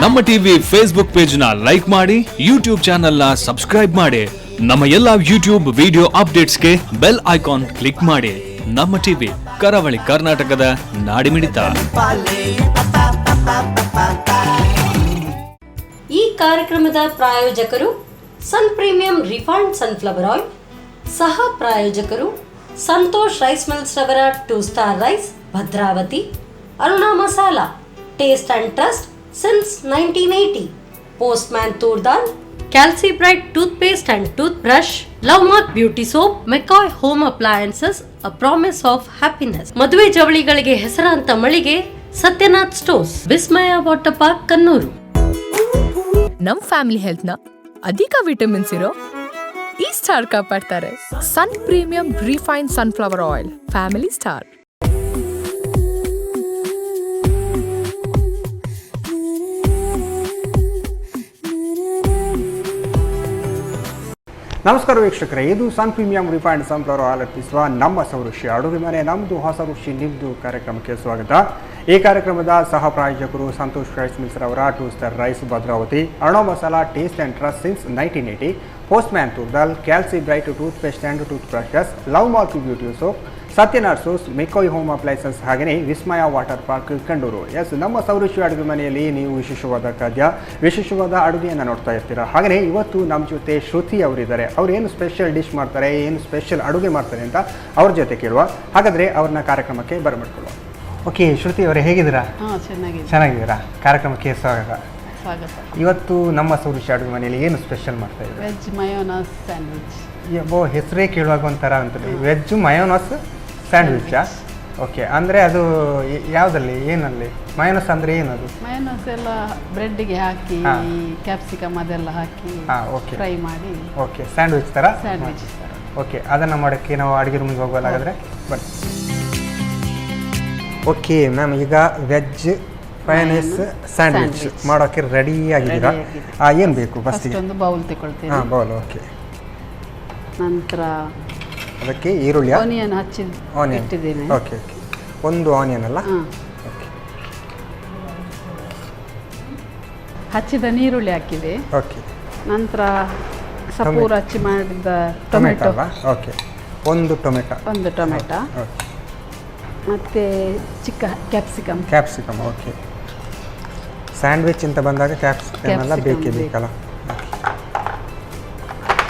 ನಮ್ಮ TV Facebook page ನ like ಮಾಡಿ, ಯೂಟ್ಯೂಬ್ ಚಾನೆಲ್ ನ ಸಬ್ಸ್ಕ್ರೈಬ್ ಮಾಡಿ. ನಮ್ಮ ಎಲ್ಲಾ ಯೂಟ್ಯೂಬ್ ವಿಡಿಯೋ ಅಪ್ಡೇಟ್ಸ್ಗೆ ಬೆಲ್ ಐಕಾನ್ ಕ್ಲಿಕ್ ಮಾಡಿ. ನಮ್ಮ ಟಿವಿ ಕರಾವಳಿ ಕರ್ನಾಟಕದ ನಾಡಿಮಿಡಿತ. ಈ ಕಾರ್ಯಕ್ರಮದ ಪ್ರಾಯೋಜಕರು Sun Premium refined sunflower oil, ಸಹ ಪ್ರಾಯೋಜಕರು ಸಂತೋಷ್ ರೈಸ್ ಮಿಲ್ಸ್ ರವರ 2 star rice, Bhadravati, Aruna masala, taste and trust since 1980, Postman Turdal, Calci Bright toothpaste and toothbrush, Lovemark beauty soap, McCoy home appliances, a promise of happiness. ಮದುವೆ ಜವಳಿಗಳಿಗೆ ಹೆಸರಾಂತ ಮಳಿಗೆ Satyanath stores, Vismaya water park, Kannur. ನಮ್ family health ನ ಅಧಿಕ ವಿಟಮಿನ್ಸ್ ಇರೋ ಈ ಸ್ಟಾರ್ ಕಾಪಾಡ್ತಾರೆ. Sun Premium refined sunflower oil, family star. ನಮಸ್ಕಾರ ವೀಕ್ಷಕರೇ, ಇದು Sun Premium refined sunflower oil ಅರ್ಪಿಸುವ ನಮ್ಮ ರುಚಿ ಅಡುಗೆ ಮನೆ, ನಮ್ಮದು ಹೊಸ ರುಚಿ ನಿಮ್ಮದು ಕಾರ್ಯಕ್ರಮಕ್ಕೆ ಸ್ವಾಗತ. ಈ ಕಾರ್ಯಕ್ರಮದ ಸಹ ಪ್ರಾಯೋಜಕರು ಸಂತೋಷ್ ರೈಸ್ ಮಿಲ್ಸ್ ರವರ 2 star rice, Bhadravati, Aruna masala, taste and trust since 1980, Postman toor dal, calci bright toothpaste and tooth brushes, Love Mark beauty soap, Satyanath ಸೋಸ್, ಮೆಕೋಯ್ ಹೋಮ್ ಅಪ್ಲೈಸನ್ಸ್, ಹಾಗೆಯೇ ವಿಸ್ಮಯ ವಾಟರ್ ಪಾರ್ಕ್, ಕಂಡೂರು. ಎಸ್, ನಮ್ಮ ಸೌರುಚಿ ಅಡುಗೆ ಮನೆಯಲ್ಲಿ ನೀವು ವಿಶೇಷವಾದ ಖಾದ್ಯ, ವಿಶೇಷವಾದ ಅಡುಗೆಯನ್ನು ನೋಡ್ತಾ ಇರ್ತೀರಾ. ಹಾಗೆಯೇ ಇವತ್ತು ನಮ್ಮ ಜೊತೆ ಶ್ರುತಿ ಅವರಿದ್ದಾರೆ. ಅವ್ರು ಏನು ಸ್ಪೆಷಲ್ ಡಿಶ್ ಮಾಡ್ತಾರೆ, ಏನು ಸ್ಪೆಷಲ್ ಅಡುಗೆ ಮಾಡ್ತಾರೆ ಅಂತ ಅವ್ರ ಜೊತೆ ಕೇಳುವ. ಹಾಗಾದರೆ ಅವ್ರನ್ನ ಕಾರ್ಯಕ್ರಮಕ್ಕೆ ಬರಮಾಡ್ಕೊಳ್ಳುವ. ಓಕೆ, ಶ್ರುತಿ ಅವರೇ, ಹೇಗಿದ್ದೀರಾ? ಚೆನ್ನಾಗಿದ್ದೀರಾ? ಕಾರ್ಯಕ್ರಮಕ್ಕೆ ಸ್ವಾಗತ. ಇವತ್ತು ನಮ್ಮ ಸೌರುಚಿ ಅಡುಗೆ ಮನೆಯಲ್ಲಿ ಏನು ಸ್ಪೆಷಲ್ ಮಾಡ್ತಾ ಇದ್ದಾರೆ? Veg mayonnaise sandwich. ಹೆಸರೇ ಕೇಳುವಾಗ ಒಂಥರ ಅಂತದೆ, ವೆಜ್ ಮಯೋನಸ್ ಸ್ಯಾಂಡ್ವಿಚ್ಚಾ? ಓಕೆ, ಅಂದರೆ ಅದು ಯಾವುದಲ್ಲಿ, ಏನಲ್ಲಿ ಮಯೋನಸ್ ಅಂದರೆ ಏನದು? ಮಯೋನಸ್ ಎಲ್ಲ ಬ್ರೆಡ್ಗೆ ಹಾಕಿ ಕ್ಯಾಪ್ಸಿಕಮ್ ಅದೆಲ್ಲ ಹಾಕಿ ಓಕೆ ಫ್ರೈ ಮಾಡಿ. ಓಕೆ, ಸ್ಯಾಂಡ್ವಿಚ್ ಥರ. ಸ್ಯಾಂಡ್ವಿಚ್ ಥರ. ಓಕೆ, ಅದನ್ನು ಮಾಡೋಕ್ಕೆ ನಾವು ಅಡುಗೆ ರೂಮಿಗೆ ಹೋಗೋದಾದರೆ ಬನ್ನಿ. ಓಕೆ ಮ್ಯಾಮ್, ಈಗ ವೆಜ್ ಮಯೋನಸ್ ಸ್ಯಾಂಡ್ವಿಚ್ ಮಾಡೋಕ್ಕೆ ರೆಡಿ ಆಗಿದ್ದೀರಾ? ಏನು ಬೇಕು ಫಸ್ಟಿಗೆ? ಒಂದು ಬೌಲ್ ತಗೊಳ್ತೀನಿ. ಬೌಲ್. ಓಕೆ, ನಂತರ ಅದಕ್ಕೆ ಈರುಳ್ಳಿ, ಆನಿಯನ್ ಇಟ್ಟಿದ್ದೀನಿ. ಓಕೆ ಓಕೆ, ಒಂದು ಆನಿಯನ್ ಅಲ್ಲ? ಓಕೆ, ಹಚ್ಚಿದ ನೀರುಳ್ಳಿ ಹಾಕಿದೆ. ಓಕೆ, ನಂತರ ಸಪೂರ ಹಚ್ಚಿ ಮಾಡಿದ ಟೊಮೆಟೊ. ಓಕೆ, ಒಂದು ಟೊಮೆಟೊ. ಓಕೆ, ಮತ್ತು ಚಿಕ್ಕ ಕ್ಯಾಪ್ಸಿಕಮ್. ಓಕೆ, ಸ್ಯಾಂಡ್ವಿಚ್ ಅಂತ ಬಂದಾಗ ಕ್ಯಾಪ್ಸಿಕಮ್ ಎಲ್ಲ ಬೇಕಲ್ಲ?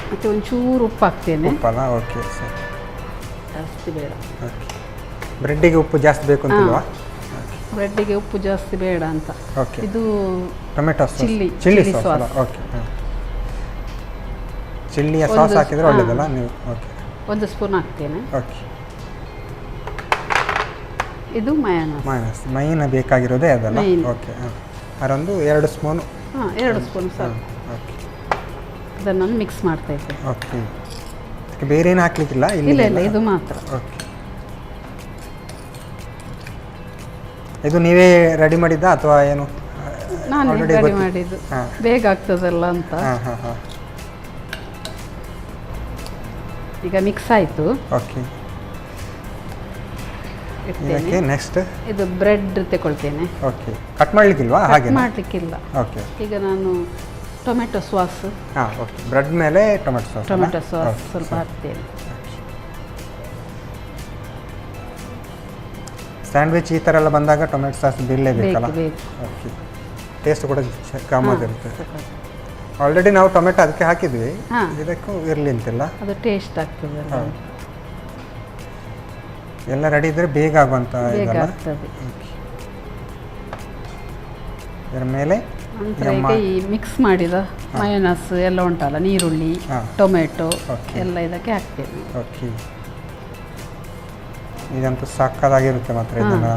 ಮತ್ತು ಒಂಚೂರು ಉಪ್ಪು ಹಾಕ್ತೇನೆ. ಉಪ್ಪಲ್ಲ? ಓಕೆ, ಸರಿ, ಜಾಸ್ತಿ ಬೇಡ. ಓಕೆ, ಬ್ರೆಡ್ಡಿಗೆ ಉಪ್ಪು ಜಾಸ್ತಿ ಬೇಕು ಅಂತಿಲ್ವಾ? ಬ್ರೆಡ್ಡಿಗೆ ಉಪ್ಪು ಜಾಸ್ತಿ ಬೇಡ ಅಂತ. ಓಕೆ, ಇದು ಟೊಮೆಟೊ ಚಿಲ್ಲಿ ಸಾಸ್. ಓಕೆ, ಚಿಲ್ಲಿಯ ಸಾಸ್ ಹಾಕಿದರೆ ಒಳ್ಳೆಯದಲ್ಲ ನೀವು? ಓಕೆ, 1 ಸ್ಪೂನ್ ಹಾಕ್ತೇನೆ. ಓಕೆ, ಇದು ಮಯೋನಸ್ ಮೈನ ಬೇಕಾಗಿರೋದೇ ಅದಲ್ಲ? ಓಕೆ, ಅದೊಂದು 2 ಸ್ಪೂನು. 2 ಸ್ಪೂನ್ ಸಾಕು. ಓಕೆ, ಅದನ್ನು ಮಿಕ್ಸ್ ಮಾಡ್ತಾ ಇದ್ದೇನೆ. ಓಕೆ, ಬೇರೆ ಏನು ಹಾಕ್ಲಿಕ್ಕಿಲ್ಲ? ಇಲ್ಲ, ಇದು ಮಾತ್ರ. ಓಕೆ, ಇದು ನೀವೇ ರೆಡಿ ಮಾಡಿದ್ದ ಅಥವಾ ಏನು? ನಾನು ರೆಡಿ ಮಾಡಿದ್ದು, ಬೇಗ ಆಗ್ತದಲ್ಲ ಅಂತ. ಈಗ ಮಿಕ್ಸ್ ಆಯಿತು. ಓಕೆ, ಇದಕ್ಕೆ ನೆಕ್ಸ್ಟ್ ಇದು ಬ್ರೆಡ್ ತಗೊಳ್ತೇನೆ. ಓಕೆ, ಕಟ್ ಮಾಡಲಿಕ್ಕಿಲ್ವಾ? ಹಾಗೆ ಮಾಡಲಿಕ್ಕಿಲ್ಲ. ಓಕೆ, ಈಗ ನಾನು ಟೊಮೆಟೊ ಸಾಸ್. ಓಕೆ, ಬ್ರೆಡ್ ಮೇಲೆ ಟೊಮೆಟೊ ಸಾಸ್ ಸ್ವಲ್ಪ ಹಾಕ್ತೇನೆ. ಸ್ಯಾಂಡ್ವಿಚ್ ಈ ಥರ ಎಲ್ಲ ಬಂದಾಗ ಟೊಮೆಟೊ ಸಾಸ್ ಬೇಕಲ್ಲ? ಓಕೆ, ಟೇಸ್ಟ್ ಕೂಡ ಗಮ್ಮತ್ತಿರುತ್ತೆ. ಆಲ್ರೆಡಿ ನಾವು ಟೊಮೆಟೊ ಅದಕ್ಕೆ ಹಾಕಿದ್ವಿ, ಇದಕ್ಕೂ ಇರಲಿ ಅಂತಿಲ್ಲ, ಅದು ಟೇಸ್ಟ್ ಆಗ್ತದೆ. ಎಲ್ಲ ರೆಡಿ ಇದ್ದರೆ ಬೇಗ ಆಗುವಂಥ ಇದಲ್ಲ? ಇದರ ಮೇಲೆ ಈಗ ಈ ಮಿಕ್ಸ್ ಮಾಡಿದ ಮಯೋನಸ್ ಎಲ್ಲ ಉಂಟಲ್ಲ, ನೀರುಳ್ಳಿ, ಟೊಮೆಟೊ ಎಲ್ಲ ಇದಕ್ಕೆ ಹಾಕ್ತೇವೆ. ಓಕೆ, ಇದಂತೂ ಸಕ್ಕದಾಗಿರುತ್ತೆ ಮಾತ್ರ. ಇದನ್ನು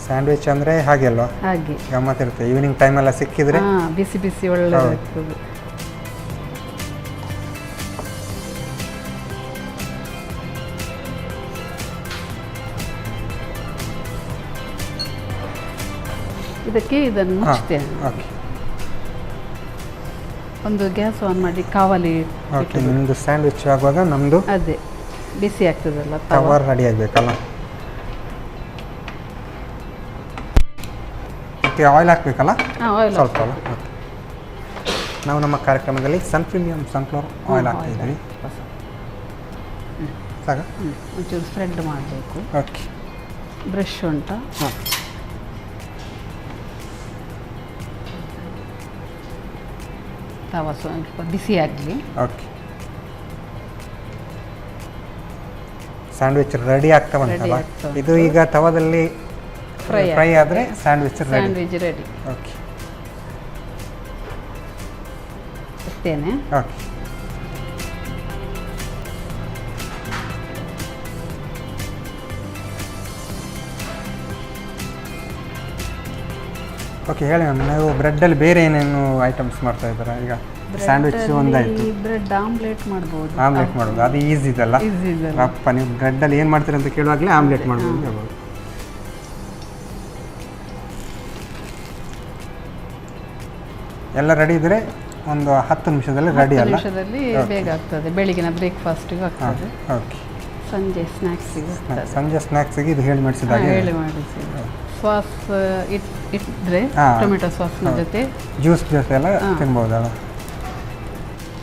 ಸ್ಯಾಂಡ್ವಿಚ್ ಅಂದರೆ ಹಾಗೆ ಅಲ್ವಾ? ಹಾಗೆ ಗಮ್ಮತ್ತಿರುತ್ತೆ. ಈವ್ನಿಂಗ್ ಟೈಮೆಲ್ಲ ಸಿಕ್ಕಿದ್ರೆ ಬಿಸಿ ಬಿಸಿ ಒಳ್ಳೆದಾಗ್ತದೆ. ಇದಕ್ಕೆ ಇದನ್ನು ಮುಚ್ತೇನೆ. ಒಂದು ಗ್ಯಾಸ್ ಆನ್ ಮಾಡಿ ಕಾವಲಿ. ಓಕೆ, ನಿಮ್ಮದು ಸ್ಯಾಂಡ್ವಿಚ್ ಆಗುವಾಗ ನಮ್ಮದು ಅದೇ ಬಿಸಿ ಆಗ್ತದಲ್ಲ, ಕವರ್ ರೆಡಿ ಆಗಬೇಕಲ್ಲ. ಮತ್ತು ಆಯಿಲ್ ಹಾಕಬೇಕಲ್ಲ ಆಯಿಲ್ ಸ್ವಲ್ಪ ಅಲ್ಲ ಓಕೆ. ನಾವು ನಮ್ಮ ಕಾರ್ಯಕ್ರಮದಲ್ಲಿ ಸನ್ ಪ್ರೀಮಿಯಂ ಸನ್ಫ್ಲವರ್ ಆಯಿಲ್ ಹಾಕ್ತಿದ್ದೀವಿ. ಸಾಕ ಒಂಚೂರು ಸ್ಪ್ರೆಡ್ ಮಾಡಬೇಕು. ಓಕೆ. ಬ್ರಷ್ ಉಂಟಾ? ಹಾಂ. ತವ ಸ್ವಲ್ಪ ಬಿಸಿ ಆಗಲಿ. ಓಕೆ. ಸ್ಯಾಂಡ್ವಿಚ್ ರೆಡಿ ಆಗ್ತಾ ಬಂತಲ್ಲ, ಇದು ಈಗ ತವದಲ್ಲಿ ಫ್ರೈ ಆದರೆ ಸ್ಯಾಂಡ್ವಿಚ್ ರೆಡಿ. ಓಕೆ. ಅಷ್ಟೇನೆ. ಓಕೆ. ಓಕೆ ಹೇಳಿ ಮ್ಯಾಮ್, ನೀವು ಬ್ರೆಡ್ಡಲ್ಲಿ ಬೇರೆ ಏನೇನು ಐಟಮ್ಸ್ ಮಾಡ್ತಾ ಇದ್ದೀರಾ? ಈಗ ಸ್ಯಾಂಡ್ವಿಚ್ ಒಂದಾಯಿತು, ಬ್ರೆಡ್ ಆಮ್ಲೆಟ್ ಮಾಡ್ಬೋದು. ಆಮ್ಲೆಟ್ ಮಾಡ್ಬೋದು, ಅದು ಈಸಿ ಇದಲ್ಲ. ಅಪ್ಪ ನೀವು ಬ್ರೆಡ್ಡಲ್ಲಿ ಏನು ಮಾಡ್ತೀರಾ ಅಂತ ಕೇಳುವಾಗಲೇ ಆಮ್ಲೆಟ್ ಮಾಡ್ಬೋದು ಅಂತ ಹೇಳ್ಬೋದು. ಎಲ್ಲ ರೆಡಿ ಇದ್ದರೆ ಒಂದು 10 ನಿಮಿಷದಲ್ಲಿ ರೆಡಿ ಅಲ್ಲ? 10 ನಿಮಿಷದಲ್ಲಿ ಬೇಗ ಆಗ್ತದೆ. ಬೆಳಿಗಿನ ಬ್ರೇಕ್ಫಾಸ್ಟಿಗೆ ಆಗ್ತದೆ. ಓಕೆ. ಸಂಜೆ ಸ್ನ್ಯಾಕ್ಸಿಗೆ. ಸಂಜೆ ಸ್ನ್ಯಾಕ್ಸಿಗೆ ಇದು ಹೇಳಿ ಮಾಡಿಸಿದಾಗ ಹೇಳಿ ಮಾಡಿಸಿ. ಸಾಸ್ ಇಟ್ಟರೆ ಟೊಮೆಟೊ ಸಾಸ್ನ ಜೊತೆ ಜ್ಯೂಸ್ ಜೊತೆ ಎಲ್ಲ ತಿನ್ಬೋದಲ್ಲ.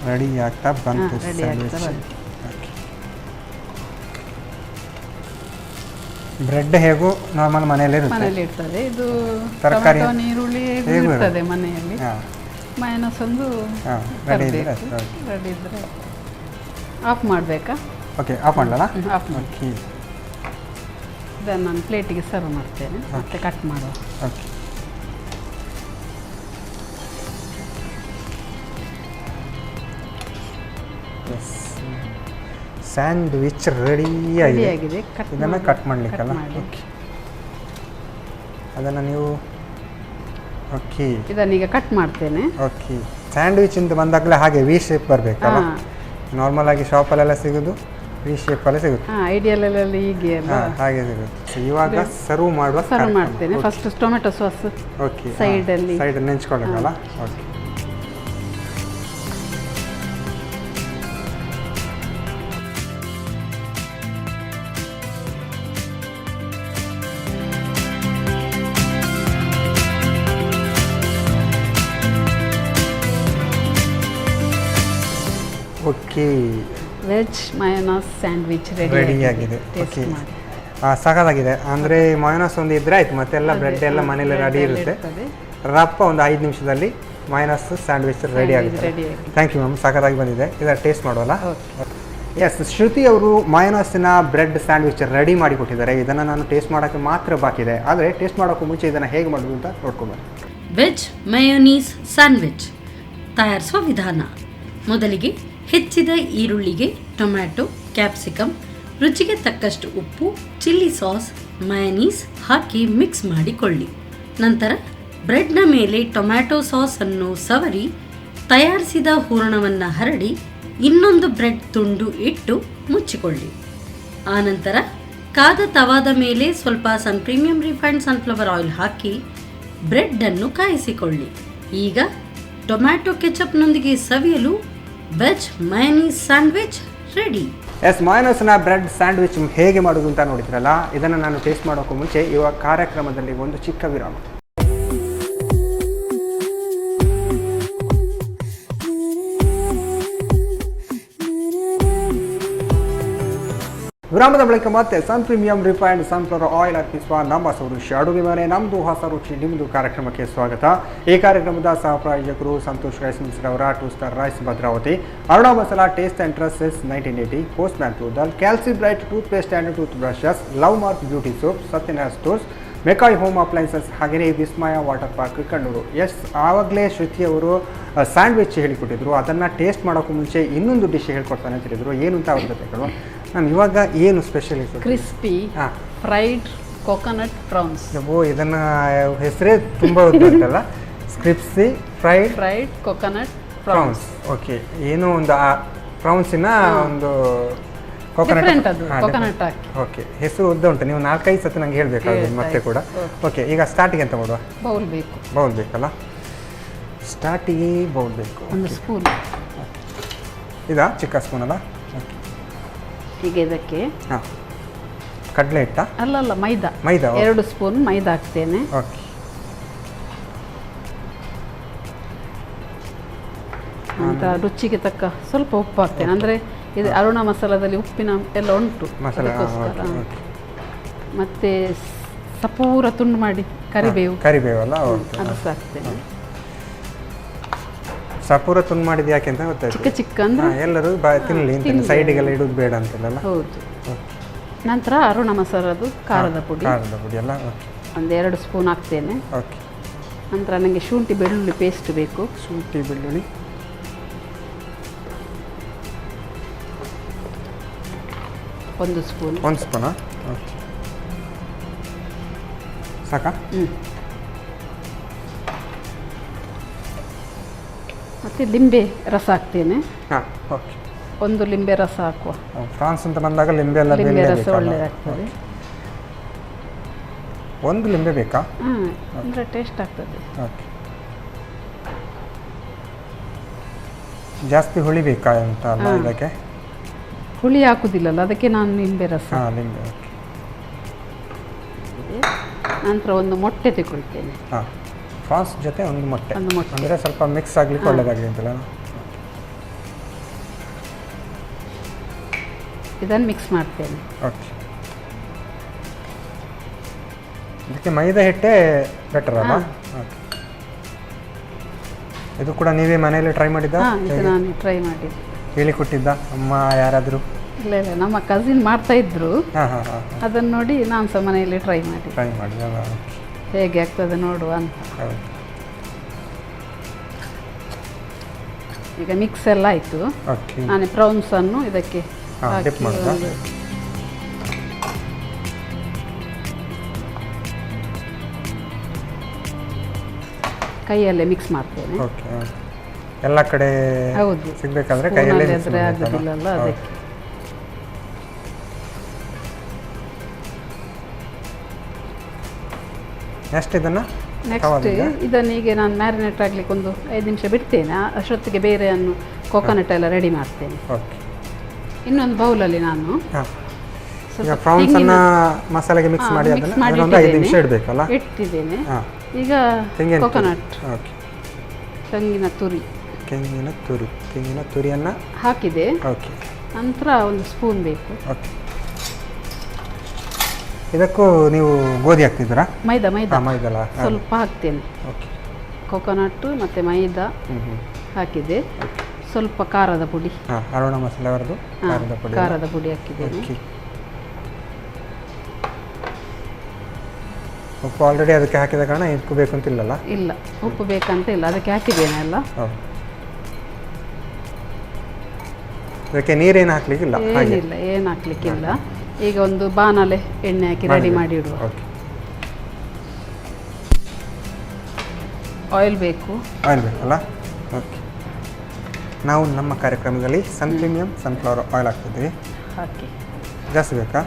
ರೆಡಿ ಆಗ್ತಾ ಬಂತು ಸ್ಯಾಂಡ್ವಿಚ್. ಬ್ರೆಡ್ ಹೇಗೂ ನಾರ್ಮಲ್ ಮನೆಯಲ್ಲೇ ಇರ್ತದೆ. ಇದು ತರಕಾರಿ ಈರುಳ್ಳಿ ಇರ್ತದೆ ಮನೆಯಲ್ಲಿ. ಮೈನಸ್ ಒಂದು ರೆಡಿ ಇದ್ದರೆ ಆಫ್ ಮಾಡಬೇಕಾ? ಓಕೆ, ಆಫ್ ಮಾಡಲ್ಲ? ಆಫ್ ಮಾಡಿ ಇದನ್ನು ನಾನು ಪ್ಲೇಟಿಗೆ ಸರ್ವ್ ಮಾಡ್ತೇನೆ. ಮತ್ತೆ ಕಟ್ ಮಾಡುವ. ಓಕೆ. ಸ್ಯಾಂಡ್ವಿಚ್ ರೆಡಿಯಾಗಿದೆ. ಇದನ್ನು ಕಟ್ ಮಾಡಲಿಕ್ಕಲ್ಲ? ಓಕೆ. ಅದನ್ನು ನೀವು ಓಕೆ ಇದನ್ನೀಗ ಕಟ್ ಮಾಡ್ತೇನೆ. ಓಕೆ. ಸ್ಯಾಂಡ್ವಿಚ್ ಅಂತ ಬಂದಾಗಲೇ ಹಾಗೆ ವಿ ಶೇಪ್ ಬರಬೇಕಲ್ಲ? ನಾರ್ಮಲ್ ಆಗಿ ಶಾಪಲ್ಲೆಲ್ಲ ಸಿಗೋದು ವಿ ಶೇಪಲ್ಲೇ ಸಿಗುತ್ತೆ. ಐಡಿಯಲಲ್ಲಿ ಹೀಗೆ ಹಾಗೆ ಸಿಗುತ್ತೆ. ಇವಾಗ ಸರ್ವ್ ಮಾಡ್ತೇನೆ. ಫಸ್ಟ್ ಟೊಮೆಟೊ ಸಾಸ್ ಓಕೆ ಸೈಡಲ್ಲಿ ನೆಂಚ್ಕೊಳ್ಳೋಕ್ಕಲ್ಲ? Okay. Okay. Veg mayonnaise sandwich ರೆಡಿಯಾಗಿದೆ. ಓಕೆ, ಸಖತ್ತಾಗಿದೆ. ಅಂದರೆ ಮಯೋನಸ್ ಒಂದು ಇದ್ರೆ ಆಯ್ತು, ಮತ್ತೆಲ್ಲ ಬ್ರೆಡ್ ಎಲ್ಲ ಮನೇಲಿ ರೆಡಿ ಇರುತ್ತೆ. ರಪ್ಪ ಒಂದು 5 ನಿಮಿಷದಲ್ಲಿ ಮಯೋನಸ್ ಸ್ಯಾಂಡ್ವಿಚ್ ರೆಡಿ ಆಗುತ್ತೆ. ಥ್ಯಾಂಕ್ ಯು ಮ್ಯಾಮ್, ಸಖತ್ತಾಗಿ ಬಂದಿದೆ. ಇದನ್ನು ಟೇಸ್ಟ್ ಮಾಡೋಲ್ಲ? ಎಸ್, ಶ್ರುತಿ ಅವರು ಮಯೋನಸ್ಸಿನ ಬ್ರೆಡ್ ಸ್ಯಾಂಡ್ವಿಚ್ ರೆಡಿ ಮಾಡಿ ಕೊಟ್ಟಿದ್ದಾರೆ. ಇದನ್ನು ನಾನು ಟೇಸ್ಟ್ ಮಾಡೋಕ್ಕೆ ಮಾತ್ರ ಬಾಕಿ ಇದೆ. ಆದರೆ ಟೇಸ್ಟ್ ಮಾಡೋಕ್ಕೂ ಮುಂಚೆ ಇದನ್ನು ಹೇಗೆ ಮಾಡೋದು ಅಂತ ನೋಡ್ಕೊಂಬನ್ನಿ. ವೆಜ್ ಮಯೋನೀಸ್ ಸ್ಯಾಂಡ್ವಿಚ್ ತಯಾರಿಸುವ ವಿಧಾನ. ಮೊದಲಿಗೆ ಹೆಚ್ಚಿದ ಈರುಳ್ಳಿಗೆ ಟೊಮ್ಯಾಟೊ, ಕ್ಯಾಪ್ಸಿಕಮ್, ರುಚಿಗೆ ತಕ್ಕಷ್ಟು ಉಪ್ಪು, ಚಿಲ್ಲಿ ಸಾಸ್, ಮಯೋನೀಸ್ ಹಾಕಿ ಮಿಕ್ಸ್ ಮಾಡಿಕೊಳ್ಳಿ. ನಂತರ ಬ್ರೆಡ್ನ ಮೇಲೆ ಟೊಮ್ಯಾಟೊ ಸಾಸನ್ನು ಸವರಿ ತಯಾರಿಸಿದ ಹೂರಣವನ್ನು ಹರಡಿ ಇನ್ನೊಂದು ಬ್ರೆಡ್ ತುಂಡು ಇಟ್ಟು ಮುಚ್ಚಿಕೊಳ್ಳಿ. ಆನಂತರ ಕಾದ ತವಾದ ಮೇಲೆ ಸ್ವಲ್ಪ Sun Premium refined sunflower oil ಹಾಕಿ ಬ್ರೆಡ್ಡನ್ನು ಕಾಯಿಸಿಕೊಳ್ಳಿ. ಈಗ ಟೊಮ್ಯಾಟೊ ಕೆಚಪ್ನೊಂದಿಗೆ ಸವಿಯಲು veg mayonnaise sandwich ready. Yes, ಮಯೋನಸ್ನ ಬ್ರೆಡ್ ಸ್ಯಾಂಡ್ವಿಚ್ ಹೇಗೆ ಮಾಡೋದು ಅಂತ ನೋಡಿದ್ರಲ್ಲ. ಇದನ್ನು ನಾನು ಟೇಸ್ಟ್ ಮಾಡೋಕ್ಕೂ ಮುಂಚೆ ಇವಾಗ ಕಾರ್ಯಕ್ರಮದಲ್ಲಿ ಒಂದು ಚಿಕ್ಕ ವಿರಾಮ. ವಿರಾಮದ ಬಳಿಕ ಮತ್ತೆ ಸನ್ ಪ್ರೀಮಿಯಂ ರಿಫೈನ್ಡ್ ಸನ್ಫ್ಲವರ್ ಆಯಿಲ್ ಅರ್ಪಿಸುವ ನಮ್ಮ ರುಚಿ ಅಡುಗೆ ಮನೆ ನಮ್ಮದು ಹೊಸ ರುಚಿ ನಿಮ್ಮದು ಕಾರ್ಯಕ್ರಮಕ್ಕೆ ಸ್ವಾಗತ. ಈ ಕಾರ್ಯಕ್ರಮದ ಸಹ ಪ್ರಾಯೋಜಕರು ಸಂತೋಷ್ ರೈಸ್ ಮಿಲ್ಸ್ ರವರ 2 star rice Bhadravati, Aruna masala taste and trust since 1980, Postman toor dal, calci bright tooth paste and tooth brushes, Love Mark beauty soap, Satyanath stores, McCoy home appliances, ಹಾಗೆಯೇ Vismaya water park Kannur. Yes, ಆವಾಗಲೇ ಶ್ರುತಿ ಅವರು ಸ್ಯಾಂಡ್ವಿಚ್ ಹೇಳಿಕೊಟ್ಟಿದ್ರು. ಅದನ್ನು ಟೇಸ್ಟ್ ಮಾಡೋಕ್ಕೂ ಮುಂಚೆ ಇನ್ನೊಂದು ಡಿಶ್ ಹೇಳ್ಕೊಡ್ತಾನೆ ಅಂತ ಹೇಳಿದ್ರು. ಏನು ಅಂತ ಅವ್ರ ಜೊತೆ ಕೇಳುವ. ಮ್ಯಾಮ್, ಇವಾಗ ಏನು ಸ್ಪೆಷಲ್ ಇತ್ತು? Crispy fried coconut prawns. ಇದನ್ನು ಹೆಸರೇ ತುಂಬ ಉಂಟಲ್ಲ, crispy fried coconut prawns. Okay, ಏನೋ ಒಂದು ಪ್ರಾನ್ಸಿನ ಒಂದು ಕೋಕೋನಟ್ ಹಾಕಿ. ಓಕೆ, ಹೆಸರು ಉದ್ದ ಉಂಟು. ನೀವು 4-5 ಸತಿ ನಂಗೆ ಹೇಳಬೇಕಾಗುತ್ತೆ ಮತ್ತೆ ಕೂಡ. ಓಕೆ, ಈಗ ಸ್ಟಾರ್ಟಿಗೆ ಅಂತ ಮಾಡುವ? ಬೌಲ್ ಬೇಕಲ್ಲ? ಸ್ಟಾರ್ಟಿಗೆ ಬೌಲ್ ಬೇಕು. ಒಂದು ಸ್ಪೂನ್. ಇದಾ ಚಿಕ್ಕ ಸ್ಪೂನ್ ಅಲ್ಲ? ಓಕೆ. ಈಗ ಇದಕ್ಕೆ ಕಡಲೆ ಹಿಟ್ಟ? ಅಲ್ಲ, ಮೈದಾ 2 ಸ್ಪೂನ್ ಮೈದಾ ಹಾಕ್ತೇನೆ. ಓಕೆ. ನಂತರ ರುಚಿಗೆ ತಕ್ಕ ಸ್ವಲ್ಪ ಉಪ್ಪು ಹಾಕ್ತೇನೆ, ಅಂದರೆ ಇದು ಅರುಣ ಮಸಾಲದಲ್ಲಿ ಉಪ್ಪಿನ ಎಲ್ಲ ಉಂಟು ಅದಕ್ಕೋಸ್ಕರ. ಮತ್ತು ಸಪೂರ ತುಂಡು ಮಾಡಿ ಕರಿಬೇವಲ್ಲ ಅದು ಸಾಕ್ತೇನೆ. ಸಪೂರ ತುಂಡು ಮಾಡಿದ್ದು ಯಾಕೆ ಅಂತ ಗೊತ್ತಾಯ್ತು. ಚಿಕ್ಕ ಚಿಕ್ಕ ಅಂದರೆ ಎಲ್ಲರೂ ತಿನ್ನಲಿ ಸೈಡಿಗೆಲ್ಲ ಇಡೋದು ಬೇಡ ಅಂತಿಲ್ಲ. ಹೌದು. ನಂತರ ಅರುಣ ಮಸಾಲದು ಖಾರದ ಪುಡಿ ಎಲ್ಲ ಒಂದು 2 ಸ್ಪೂನ್ ಹಾಕ್ತೇನೆ. ಓಕೆ. ನಂತರ ನನಗೆ ಶುಂಠಿ ಬೆಳ್ಳುಳ್ಳಿ ಪೇಸ್ಟ್ ಬೇಕು. ಶುಂಠಿ ಬೆಳ್ಳುಳ್ಳಿ 1 ಸ್ಪೂನ್. 1 ಸ್ಪೂನಾ? ಓಕೆ, ಸಾಕಾ? ಮತ್ತು ಲಿಂಬೆ ರಸ ಹಾಕ್ತೇನೆ. ಹಾಂ, ಓಕೆ. 1 ಲಿಂಬೆ ರಸ ಹಾಕುವ. ಫ್ರಾನ್ಸ್ ಅಂತ ಬಂದಾಗ ಲಿಂಬೆ ರಸ ಒಳ್ಳೆಯದಾಗ್ತದೆ. 1 ಲಿಂಬೆ ಬೇಕಾ? ಅಂದರೆ ಟೇಸ್ಟ್ ಆಗ್ತದೆ. ಓಕೆ. ಜಾಸ್ತಿ ಹುಳಿ ಬೇಕಾ ಅಂತ ಅಲ್ಲ ಇದಕ್ಕೆ? ಹುಳಿ ಹಾಕುದಿಲ್ಲಲ್ಲ, ಅದಕ್ಕೆ ನಾನು ಲಿಂಬೆ ರಸ. ಲಿಂಬೆ. ನಂತರ 1 ಮೊಟ್ಟೆ ತಗೊಳ್ತೇನೆ. ಫ್ರಾನ್ಸ್ ಜೊತೆ 1 ಮೊಟ್ಟೆ, ಮೊಟ್ಟೆ ಅಂದರೆ ಸ್ವಲ್ಪ ಮಿಕ್ಸ್ ಆಗಲಿಕ್ಕೆ ಒಳ್ಳೆಯದಾಗಲಿ ಅಂತಲ್ಲ. ಇದನ್ನು ಮಿಕ್ಸ್ ಮಾಡ್ತೇನೆ. ಓಕೆ. ಇದಕ್ಕೆ ಮೈದಾ ಹಿಟ್ಟೇ ಬೆಟರ್ ಅಲ್ಲ? ಓಕೆ. ಇದು ಕೂಡ ನೀವೇ ಮನೆಯಲ್ಲಿ ಟ್ರೈ ಮಾಡಿದ್ದ? ಇದು ನಾನು ಟ್ರೈ ಮಾಡಿದ್ದೆ. ಹೇಳಿಕೊಟ್ಟಿದ್ದ ಅಮ್ಮ ಯಾರಾದರೂ? ಇಲ್ಲ, ನಮ್ಮ ಕಸಿನ್ ಮಾಡ್ತಾ ಇದ್ರು, ಅದನ್ನು ನೋಡಿ ನಾನು ಸಹ ಮನೆಯಲ್ಲಿ ಟ್ರೈ ಮಾಡಿದೆ. ಹೇಗೆ ಆಗ್ತದೆ ನೋಡುವ ಅಂತ. ಈಗ ಮಿಕ್ಸ್ ಎಲ್ಲ ಆಯಿತು. ನಾನು ಪ್ರೌನ್ಸನ್ನು ಇದಕ್ಕೆ ಕೈಯಲ್ಲೇ ಮಿಕ್ಸ್ ಮಾಡ್ತೇನೆ. ಎಲ್ಲ ಕಡೆ ಹೌದು, ಸಿಗಬೇಕಾದ್ರೆ ಕೈಯಲ್ಲೇ ಆಗೋದಿಲ್ಲಲ್ಲ, ಅದಕ್ಕೆ. ನೆಕ್ಸ್ಟ್ ಇದನ್ನೀಗ ನಾನು ಮ್ಯಾರಿನೇಟ್ ಆಗಲಿಕ್ಕೆ ಒಂದು 5 ನಿಮಿಷ ಬಿಡ್ತೇನೆ. ಅಷ್ಟೊತ್ತಿಗೆ ಬೇರೆಯನ್ನು ಕೋಕೋನಟ್ ಎಲ್ಲ ರೆಡಿ ಮಾಡ್ತೇನೆ. ಇನ್ನೊಂದು ಬೌಲಲ್ಲಿ ನಾನು ಮಸಾಲೆಗೆ ಮಿಕ್ಸ್ ಮಾಡಿ ಇಟ್ಟಿದ್ದೇನೆ. ಈಗ ಕೋಕೋನಟ್, ತೆಂಗಿನ ತುರಿಯನ್ನು ಹಾಕಿದೆ. ನಂತರ 1 ಸ್ಪೂನ್ ಬೇಕು. ಇದಕ್ಕೂ ನೀವು ಗೋಧಿ ಹಾಕ್ತಿದ್ದೀರಾ? ಮೈದಾ ಸ್ವಲ್ಪ ಹಾಕ್ತೇನೆ. ಕೋಕೋನಟ್ ಮತ್ತು ಮೈದಾ ಹಾಕಿದೆ. ಸ್ವಲ್ಪ ಖಾರದ ಪುಡಿ, ಅರುಣ ಮಸಾಲೆ ಅವರದು ಖಾರದ ಪುಡಿ ಹಾಕಿದ್ದೇನೆ. ಉಪ್ಪು ಆಲ್ರೆಡಿ ಅದಕ್ಕೆ ಹಾಕಿದ ಕಾರಣ ಉಪ್ಪು ಬೇಕು ಅಂತಿಲ್ಲಲ್ಲ? ಇಲ್ಲ, ಉಪ್ಪು ಬೇಕಂತ ಇಲ್ಲ, ಅದಕ್ಕೆ ಹಾಕಿದ್ದೇನೆ ಎಲ್ಲ. ಅದಕ್ಕೆ ನೀರೇನು ಹಾಕ್ಲಿಕ್ಕಿಲ್ಲ? ಏನಿಲ್ಲ, ಏನು ಹಾಕ್ಲಿಕ್ಕಿಲ್ಲ. ಈಗ ಒಂದು ಬಾಣಲೆ ಎಣ್ಣೆ ಹಾಕಿ ರೆಡಿ ಮಾಡಿ ಇಡುವ. ಆಯಿಲ್ ಬೇಕಲ್ಲ? ಓಕೆ. ನಾವು ನಮ್ಮ ಕಾರ್ಯಕ್ರಮದಲ್ಲಿ ಪ್ರೀಮಿಯಂ ಸನ್ಫ್ಲವರ್ ಆಯಿಲ್ ಹಾಕ್ತಿದ್ವಿ. ಹಾಕಿ ಜಾಸ್ತಿ ಬೇಕಾ?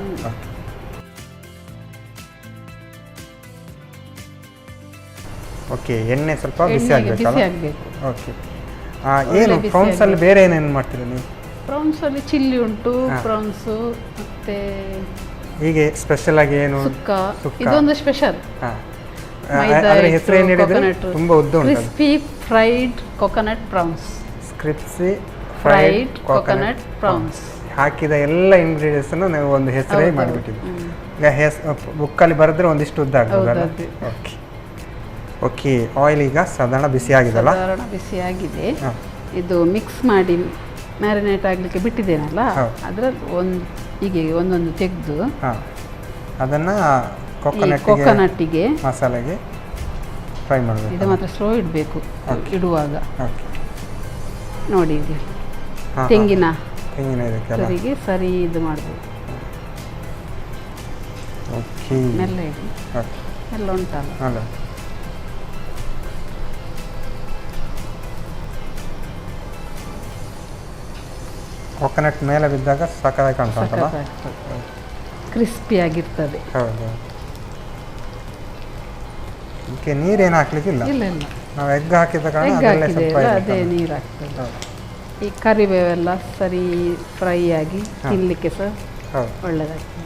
ಓಕೆ. ಎಣ್ಣೆ ಸ್ವಲ್ಪ ಬಿಸಿ ಆಗಬೇಕು. ಓಕೆ. ಏನು ಪ್ರೌನ್ಸಲ್ಲಿ ಬೇರೆ ಏನೇನು ಮಾಡ್ತೀರಿ ನೀವು? ಪ್ರೌನ್ಸಲ್ಲಿ ಚಿಲ್ಲಿ ಉಂಟು, ಪ್ರೌನ್ಸು, ಮತ್ತು ಹೀಗೆ ಸ್ಪೆಷಲ್ ಆಗಿ ಏನು? ಸುಕ್ಕ, ಇದೊಂದು ಸ್ಪೆಷಲ್. ಹೆಸರು ಏನು ಹೇಳಿದ್ರೆ ತುಂಬ ಉದ್ದ ಉಂಟು. Crispy fried coconut prawns. Crispy fried coconut prawns ಹಾಕಿದ ಎಲ್ಲ ಇಂಗ್ರೀಡಿಯೆಂಟ್ಸ್ ನೀವು ಒಂದು ಹೆಸರೇ ಮಾಡಿಬಿಟ್ಟಿದ್ವಿ. ಈಗ ಬುಕ್ಕಲ್ಲಿ ಬರೆದ್ರೆ ಒಂದಿಷ್ಟು ಉದ್ದ ಆಗ್ತದಲ್ಲ? ಓಕೆ. ಓಕೆ. ಆಯಿಲ್ ಈಗ ಸಾಧಾರಣ ಬಿಸಿ ಆಗಿದೆಲ್ಲ? ಬಿಸಿಯಾಗಿದೆ. ಇದು ಮಿಕ್ಸ್ ಮಾಡಿ ಮ್ಯಾರಿನೇಟ್ ಆಗಲಿಕ್ಕೆ ಬಿಟ್ಟಿದ್ದೇನಲ್ಲ, ಅದರಲ್ಲಿ ಹೀಗೆ ಒಂದೊಂದು ತೆಗೆದು ಅದನ್ನು ಕೋಕೋನಟ್ಟಿಗೆ ಮಸಾಲೆಗೆ ಫ್ರೈ ಮಾಡಬೇಕು. ಇದು ಮಾತ್ರ ಸ್ಲೋ ಇಡಬೇಕು ಇಡುವಾಗ. ನೋಡಿ, ತೆಂಗಿನ ಇದಕ್ಕೆ ಸರಿ ಇದು ಮಾಡಬೇಕು. ಮೆಲ್ಲ ಇಡಿ, ಎಲ್ಲ ಉಂಟಲ್ಲ. ಕೋಕೋನಟ್ ಮೇಲೆ ಬಿದ್ದಾಗ ಸಕ್ಕತ್ತಾಗಿ ಕಾಣ್ತಲ್ಲ, ಕ್ರಿಸ್ಪಿ ಆಗಿರ್ತದೆ. ಹೌದು. ಇದಕ್ಕೆ ನೀರೇನು ಹಾಕ್ಲಿಕ್ಕಿಲ್ಲ? ಇಲ್ಲ, ನಾವು ಎಗ್ ಹಾಕಿದ ಕಾರಣ ಅದೇ ನೀರು ಹಾಕ್ತದೆ. ಈ ಕರಿಬೇವೆಲ್ಲ ಸರಿ ಫ್ರೈ ಆಗಿ ತಿನ್ನಲಿಕ್ಕೆ ಸಹ ಒಳ್ಳೆಯದಾಗ್ತದೆ.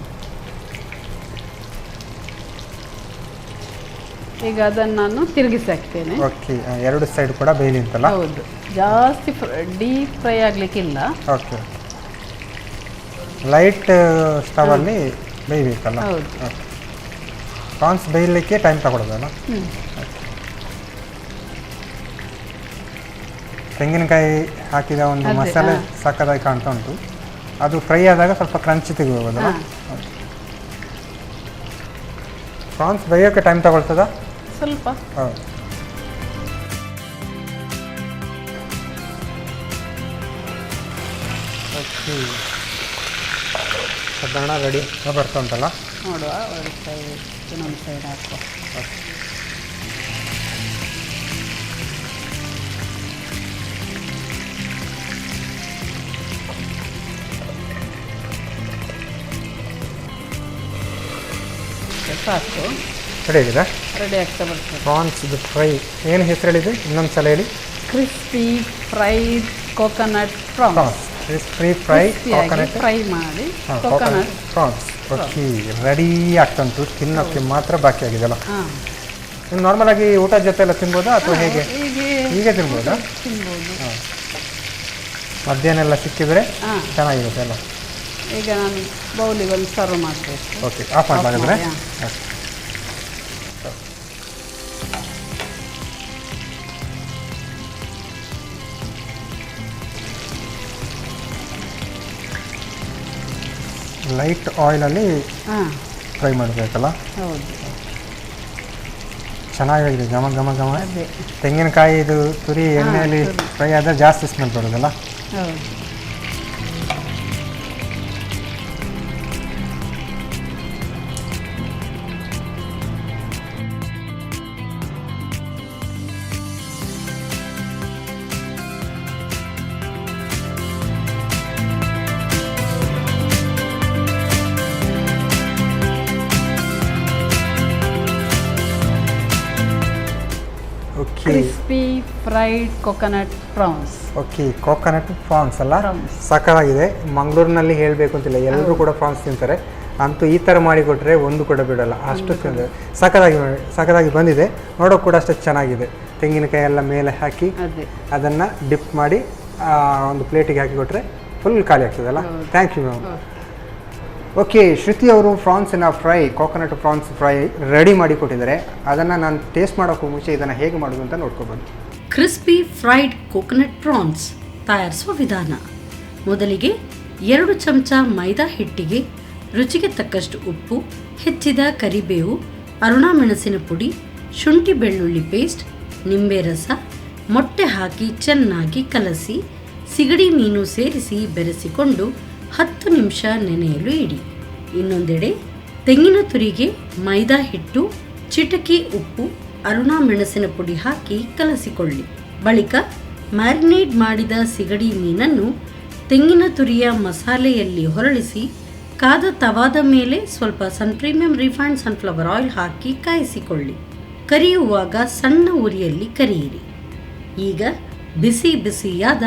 ಈಗ ಅದನ್ನು ನಾನು ತಿರುಗಿಸಿ ಹಾಕ್ತೇನೆ. ಓಕೆ, ಎರಡು ಸೈಡ್ ಕೂಡ ಬೇಯಲಿ ಅಂತಲ್ಲ? ಹೌದು, ಜಾಸ್ತಿ ಡೀಪ್ ಫ್ರೈ ಆಗಲಿಕ್ಕಿಲ್ಲ. ಓಕೆ, ಲೈಟ್ ಸ್ಟವಲ್ಲಿ ಬೇಯಬೇಕಲ್ಲ? ಹೌದು. ಪ್ರಾನ್ಸ್ ಬೇಯಲಿಕ್ಕೆ ಟೈಮ್ ತಗೊಳ್ಳೋದಲ್ಲ? ತೆಂಗಿನಕಾಯಿ ಹಾಕಿದ ಒಂದು ಮಸಾಲೆ ಸಕ್ಕದಾಗಿ ಕಾಣ್ತಾ ಉಂಟು. ಅದು ಫ್ರೈ ಆದಾಗ ಸ್ವಲ್ಪ ಕ್ರಂಚಿ ತೆಗಿಬೋದಲ್ಲ? ಪ್ರಾನ್ಸ್ ಬೇಯೋಕ್ಕೆ ಟೈಮ್ ತಗೊಳ್ತದ ಸ್ವಲ್ಪ? ಹೌದು. ಓಕೆ, ಸಾಧಾರಣ ರೆಡಿ ಬರ್ತಾ ಉಂಟಲ್ಲ? ನೋಡುವ, ಒಂದು ಸೈಡ್ ಇನ್ನೊಂದು ಸೈಡ್ ಹಾಕುವ. ಸಾಕು, ರೆಡಿ ಆಗಿದೆ. ರೆಡಿ ಆಗ್ತಾ ಬರ್ತದೆ. ಪ್ರಾನ್ಸ್ ಫ್ರೈ ಏನು ಹೆಸರು ಹೇಳಿದೆ? ಇನ್ನೊಂದು ಸಲ ಹೇಳಿ. Crispy fried coconut prawns. Crispy fry coconut fry ಮಾಡಿ ಕೋಕೋನಟ್ ಪ್ರಾನ್ಸ್. ಓಕೆ, ರೆಡಿ ಆಗ್ತಾ ಉಂಟು. ತಿನ್ನೋಕ್ಕೆ ಮಾತ್ರ ಬಾಕಿ ಆಗಿದೆಲ್ಲ. ನೀವು ನಾರ್ಮಲ್ ಆಗಿ ಊಟದ ಜೊತೆ ಎಲ್ಲ ತಿನ್ಬೋದಾ ಅಥವಾ ಹೇಗೆ? ಹೀಗೆ ತಿನ್ಬೋದಾ? ತಿನ್ಬೋದು. ಮಧ್ಯಾಹ್ನ ಎಲ್ಲ ಸಿಕ್ಕಿದ್ರೆ ಚೆನ್ನಾಗಿರುತ್ತೆ ಅಲ್ಲ? ಈಗ ನಾನು ಬೌಲಿಗೆ ಒಂದು ಸರ್ವ್ ಮಾಡಬೇಕು. ಓಕೆ, ಆಫ್ ಮಾಡಲಾಗಿದ್ರೆ? ಲೈಟ್ ಆಯಿಲಲ್ಲಿ ಫ್ರೈ ಮಾಡಬೇಕಲ್ಲ? ಹೌದು. ಚೆನ್ನಾಗಿದೆ, ಘಮ ಘಮ ಘಮ. ತೆಂಗಿನಕಾಯಿ ಇದು ತುರಿ ಎಣ್ಣೆಯಲ್ಲಿ ಫ್ರೈ ಆದರೆ ಜಾಸ್ತಿ ಸ್ಮೆಲ್ ಬರೋದಲ್ಲ? ಹೌದು. Crispy fried coconut prawns. Okay, coconut prawns ಅಲ್ಲ? ಸಕ್ಕತ್ತಾಗಿದೆ. ಮಂಗಳೂರಿನಲ್ಲಿ ಹೇಳಬೇಕು ಅಂತಿಲ್ಲ, ಎಲ್ಲರೂ ಕೂಡ ಪ್ರಾನ್ಸ್ ತಿಂತಾರೆ. ಅಂತೂ ಈ ಥರ ಮಾಡಿಕೊಟ್ರೆ ಒಂದು ಕೂಡ ಬಿಡೋಲ್ಲ, ಅಷ್ಟು ಸಕ್ಕತ್ತಾಗಿ ಬಂದಿದೆ. ನೋಡೋಕೆ ಕೂಡ ಅಷ್ಟು ಚೆನ್ನಾಗಿದೆ. ತೆಂಗಿನಕಾಯಿ ಎಲ್ಲ ಮೇಲೆ ಹಾಕಿ ಅದನ್ನು ಡಿಪ್ ಮಾಡಿ ಒಂದು ಪ್ಲೇಟಿಗೆ ಹಾಕಿಕೊಟ್ರೆ ಫುಲ್ ಖಾಲಿ ಆಗ್ತದಲ್ಲ? Thank you ma'am. Okay, Shruti ಅವರು ಪ್ರಾನ್ಸಿನ fry, coconut prawns fry ready ಮಾಡಿ ಕೊಟ್ಟಿದ್ದಾರೆ. ಅದನ್ನು ನಾನು ಟೇಸ್ಟ್ ಮಾಡೋಕ್ಕೂ ಮುಂಚೆ ಇದನ್ನು ಹೇಗೆ ಮಾಡೋದು ಅಂತ ನೋಡ್ಕೊಬೋದು. ಕ್ರಿಸ್ಪಿ ಫ್ರೈಡ್ ಕೋಕೋನಟ್ ಪ್ರಾನ್ಸ್ ತಯಾರಿಸುವ ವಿಧಾನ. ಮೊದಲಿಗೆ 2 ಚಮಚ ಮೈದಾ ಹಿಟ್ಟಿಗೆ ರುಚಿಗೆ ತಕ್ಕಷ್ಟು ಉಪ್ಪು, ಹೆಚ್ಚಿದ ಕರಿಬೇವು, ಅರುಣಮೆಣಸಿನ ಪುಡಿ, ಶುಂಠಿ ಬೆಳ್ಳುಳ್ಳಿ ಪೇಸ್ಟ್, ನಿಂಬೆ ರಸ, ಮೊಟ್ಟೆ ಹಾಕಿ ಚೆನ್ನಾಗಿ ಕಲಸಿ ಸಿಗಡಿ ಮೀನು ಸೇರಿಸಿ ಬೆರೆಸಿಕೊಂಡು 10 ನಿಮಿಷ ನೆನೆಯಲು ಇಡಿ. ಇನ್ನೊಂದೆಡೆ ತೆಂಗಿನ ತುರಿಗೆ ಮೈದಾ ಹಿಟ್ಟು, ಚಿಟಕಿ ಉಪ್ಪು, ಅರುಣಮೆಣಸಿನ ಪುಡಿ ಹಾಕಿ ಕಲಸಿಕೊಳ್ಳಿ. ಬಳಿಕ ಮ್ಯಾರಿನೇಟ್ ಮಾಡಿದ ಸಿಗಡಿ ಮೀನನ್ನು ತೆಂಗಿನ ತುರಿಯ ಮಸಾಲೆಯಲ್ಲಿ ಹೊರಳಿಸಿ ಕಾದ ತವಾದ ಮೇಲೆ ಸ್ವಲ್ಪ ಪ್ರೀಮಿಯಂ ರಿಫೈನ್ಡ್ ಸನ್ಫ್ಲವರ್ ಆಯಿಲ್ ಹಾಕಿ ಕಾಯಿಸಿಕೊಳ್ಳಿ. ಕರಿಯುವಾಗ ಸಣ್ಣ ಉರಿಯಲ್ಲಿ ಕರಿಯಿರಿ. ಈಗ ಬಿಸಿ ಬಿಸಿಯಾದ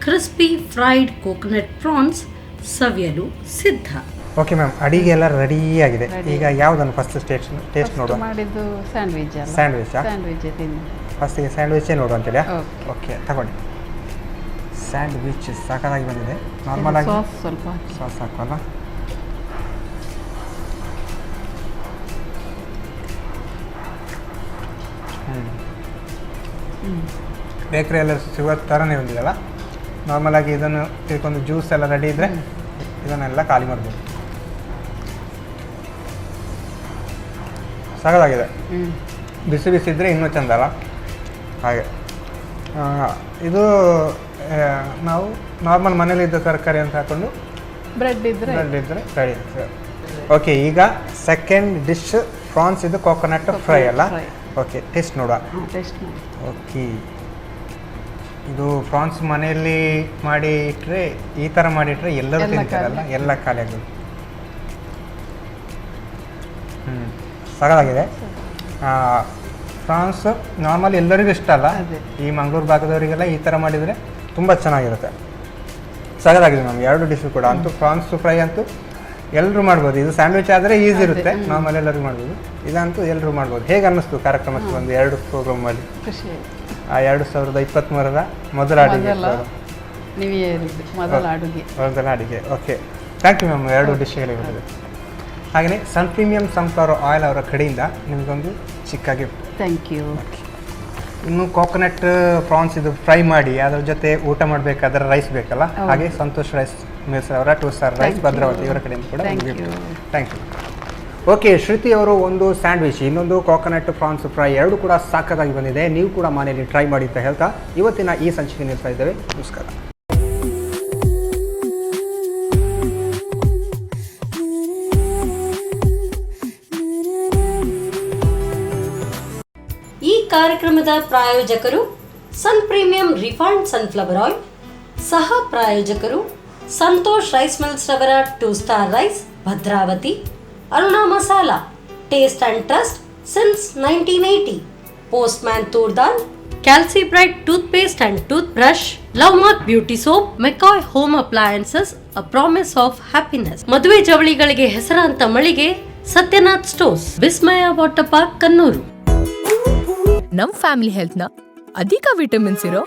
ಕ್ರಿಸ್ಪಿ ಫ್ರೈಡ್ ಕೋಕೋನಟ್ ಪ್ರಾನ್ಸ್ ಸವಿಯಲು ಸಿದ್ಧ. ಓಕೆ ಮ್ಯಾಮ್, ಅಡಿಗೆ ಎಲ್ಲ ರೆಡಿ ಆಗಿದೆ. ಈಗ ಯಾವುದನ್ನು ಫಸ್ಟ್ ಟೇಸ್ಟ್ ನೋಡುವ? ಮಾಡಿದ್ದು ಸ್ಯಾಂಡ್ವಿಚ್. ಸ್ಯಾಂಡ್ವಿಚ್ ಫಸ್ಟಿಗೆ ಸ್ಯಾಂಡ್ವಿಚೇ ನೋಡುವ ಅಂತೇಳಿ? ಓಕೆ, ತಗೊಳ್ಳಿ. ಸ್ಯಾಂಡ್ವಿಚ್ ಸಾಕಾಗಿ ಬಂದಿದೆ. ನಾರ್ಮಲ್ ಆಗಿ ಸ್ವಲ್ಪ ಸಾಸ್ ಹಾಕಲ್ಲ? ಬೇಕ್ರಿ ಎಲ್ಲ ಸಿಗೋ ಥರನೇ ಬಂದಿದೆಲ್ಲ. ನಾರ್ಮಲಾಗಿ ಇದನ್ನು ತಿಳ್ಕೊಂಡು ಜ್ಯೂಸ್ ಎಲ್ಲ ರೆಡಿ ಇದ್ದರೆ ಇದನ್ನೆಲ್ಲ ಖಾಲಿ ಮಾಡ್ಬೋದು. ಸಾಕಾಗಿದೆ. ಬಿಸಿ ಬಿಸಿ ಇದ್ದರೆ ಇನ್ನೂ ಚೆಂದ ಅಲ್ಲ? ಹಾಗೆ ಇದು ನಾವು ನಾರ್ಮಲ್ ಮನೇಲಿದ್ದ ತರಕಾರಿ ಅಂತ ಹಾಕ್ಕೊಂಡು ಬ್ರೆಡ್ ಇದ್ದರೆ ರೆಡಿ. ಓಕೆ, ಈಗ ಸೆಕೆಂಡ್ ಡಿಶ್ ಪ್ರಾನ್ಸ್ ಇದು ಕೋಕೋನಟ್ ಫ್ರೈ ಅಲ್ಲ? ಓಕೆ, ಟೇಸ್ಟ್ ನೋಡುವ. ಓಕೆ, ಇದು ಪ್ರಾನ್ಸ್ ಮನೆಯಲ್ಲಿ ಮಾಡಿ ಇಟ್ಟರೆ, ಈ ಥರ ಮಾಡಿಟ್ರೆ ಎಲ್ಲರೂ ತಿಂತಾರಲ್ಲ, ಎಲ್ಲ ಖಾಲಿ ಆಗೋದು. ಸಾಕಾಗಿದೆ. ಪ್ರಾನ್ಸ್ ನಾರ್ಮಲ್ ಎಲ್ಲರಿಗೂ ಇಷ್ಟ ಅಲ್ಲ, ಈ ಮಂಗಳೂರು ಭಾಗದವರಿಗೆಲ್ಲ ಈ ಥರ ಮಾಡಿದರೆ ತುಂಬ ಚೆನ್ನಾಗಿರುತ್ತೆ. ಸಾಕಾಗಿದೆ ನಮಗೆ ಎರಡು ಡಿಶು ಕೂಡ. ಅಂತೂ ಪ್ರಾನ್ಸ್ ಫ್ರೈ ಅಂತೂ ಎಲ್ಲರೂ ಮಾಡ್ಬೋದು. ಇದು ಸ್ಯಾಂಡ್ವಿಚ್ ಆದರೆ ಈಸಿ ಇರುತ್ತೆ, ನಾರ್ಮಲ್ ಎಲ್ಲರೂ ಮಾಡ್ಬೋದು. ಇದಂತೂ ಎಲ್ಲರೂ ಮಾಡ್ಬೋದು. ಹೇಗೆ ಅನ್ನಿಸ್ತು ಕಾರ್ಯಕ್ರಮಕ್ಕೆ ಒಂದು 2 ಪ್ರೋಗ್ರಾಮಲ್ಲಿ? ಖುಷಿ ಆ 2023ರ ಮೊದಲ ಅಡುಗೆ ಮೊದಲ ಅಡುಗೆ. Okay, thank you ma'am. 2 ಡಿಶ್ಗಳಿಗೆ ಬಂದಿದೆ. ಹಾಗೆಯೇ ಸನ್ ಪ್ರೀಮಿಯಂ ಸನ್ಫ್ಲವರ್ ಆಯಿಲ್ ಅವರ ಕಡೆಯಿಂದ ನಿಮಗೊಂದು ಚಿಕ್ಕ ಗಿಫ್ಟ್. Thank you. ಇನ್ನು ಕೋಕೋನಟ್ ಪ್ರಾನ್ಸ್ ಇದು ಫ್ರೈ ಮಾಡಿ ಅದ್ರ ಜೊತೆ ಊಟ ಮಾಡಬೇಕಾದ್ರೆ ರೈಸ್ ಬೇಕಲ್ಲ, ಹಾಗೆ ಸಂತೋಷ್ ರೈಸ್ ಮಿಲ್ಸ್ ಅವರ 2 ಸ್ಟಾರ್ ರೈಸ್ ಭದ್ರಾವತಿ ಇವರ ಕಡೆಯಿಂದ ಕೂಡ ಥ್ಯಾಂಕ್ ಯು. ಓಕೆ, ಶ್ರುತಿ ಅವರು ಒಂದು ಸ್ಯಾಂಡ್ವಿಚ್, ಇನ್ನೊಂದು ಕೋಕೋನಟ್ ಪ್ರಾನ್ಸ್ ಫ್ರೈ 2 ಕೂಡ ಸಾಕಾಗಿ ಬಂದಿದೆ. ನೀವು ಕೂಡ ಮನೆಯಲ್ಲಿ ಟ್ರೈ ಮಾಡಿ ಅಂತ ಹೇಳ್ತಾ ಇವತ್ತಿನ ಈ ಸಂಚಿಕೆ ನಿಲ್ತಾ ಇದ್ದೇವೆ. ನಮಸ್ಕಾರ. ಈ ಕಾರ್ಯಕ್ರಮದ ಪ್ರಾಯೋಜಕರು Sun Premium refined sunflower oil, ಸಹ ಪ್ರಾಯೋಜಕರು ಸಂತೋಷ್ ರೈಸ್ ಮಿಲ್ಸ್ ರವರ 2 star rice Bhadravati, Aruna masala taste and trust since 1980, Postman toor dal, calci bright tooth paste and tooth brush, Love Mark beauty soap, McCoy home appliances, a promise of happiness, ಮದುವೆ ಜವಳಿಗಳಿಗೆ ಹೆಸರಾಂತ ಮಳಿಗೆ Satyanath stores, Vismaya water park Kannur. ನಮ್ family health ನ ಅಧಿಕ vitamins ಇರೋ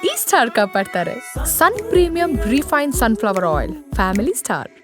ಈ star ಕಾಪಾಡ್ತಾರೆ. Sun Premium refined sunflower oil, family star.